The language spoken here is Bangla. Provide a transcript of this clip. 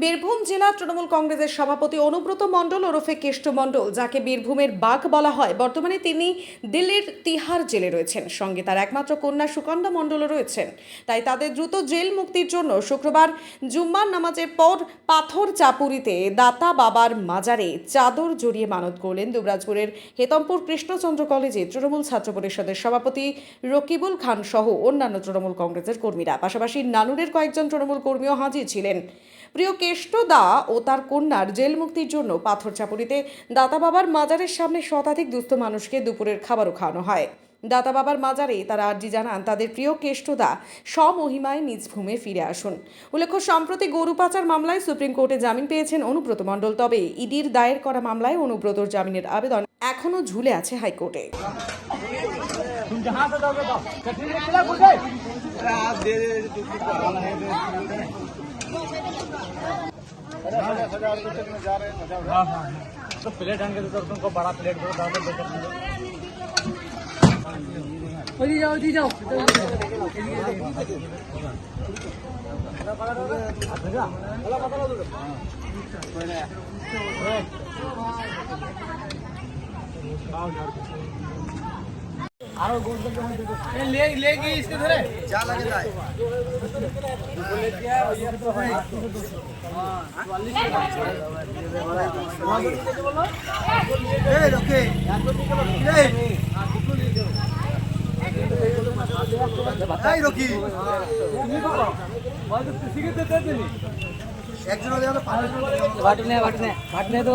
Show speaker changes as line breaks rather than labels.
বীরভূম জেলা তৃণমূল কংগ্রেসের সভাপতি অনুব্রত মণ্ডল ওরফে কেষ্ট মণ্ডল, যাকে বীরভূমের বাঘ বলা হয়, বর্তমানে তিনি দিল্লির তিহার জেলে রয়েছেন। সঙ্গে তার একমাত্র কন্যা সুকন্যা মণ্ডলও রয়েছেন। তাই তাদের দ্রুত জেল মুক্তির জন্য শুক্রবার জুম্মার নামাজের পর পাথর চাপুরিতে দাতা বাবার মাজারে চাদর জড়িয়ে মানত করলেন দুবরাজপুরের হেতমপুর কৃষ্ণচন্দ্র কলেজে তৃণমূল ছাত্র পরিষদের সভাপতি রকিবুল খান সহ অন্যান্য তৃণমূল কংগ্রেসের কর্মীরা। পাশাপাশি নানুরের কয়েকজন তৃণমূল কর্মীও হাজির ছিলেন। প্রিয় কেষ্ট দা ও তার কন্যার জেল মুক্তির জন্য পাথর চাপুরিতে দাতা বাবার মাজারের সামনে শতাধিক দুস্থ মানুষকে দুপুরের খাবারও খাওয়ানো হয়। দাতা বাবার মাজারে তারা আর্জি জানান তাদের প্রিয় কেষ্টদা স্বমহিমায় নিজ ভূমে ফিরে আসুন। উল্লেখ্য, সম্প্রতি গরু পাচার মামলায় সুপ্রিম কোর্টে জামিন পেয়েছেন অনুব্রত মণ্ডল। তবে ইডির দায়ের করা মামলায় অনুব্রতর জামিনের আবেদন এখনও ঝুলে আছে হাইকোর্টে।
तो प्लेट आन के तो तुमको बड़ा प्लेट दो दाल दे जाओ जी जाओ लेगी इसके धरे जा लगे जाए भाटने भाटने भाटने तो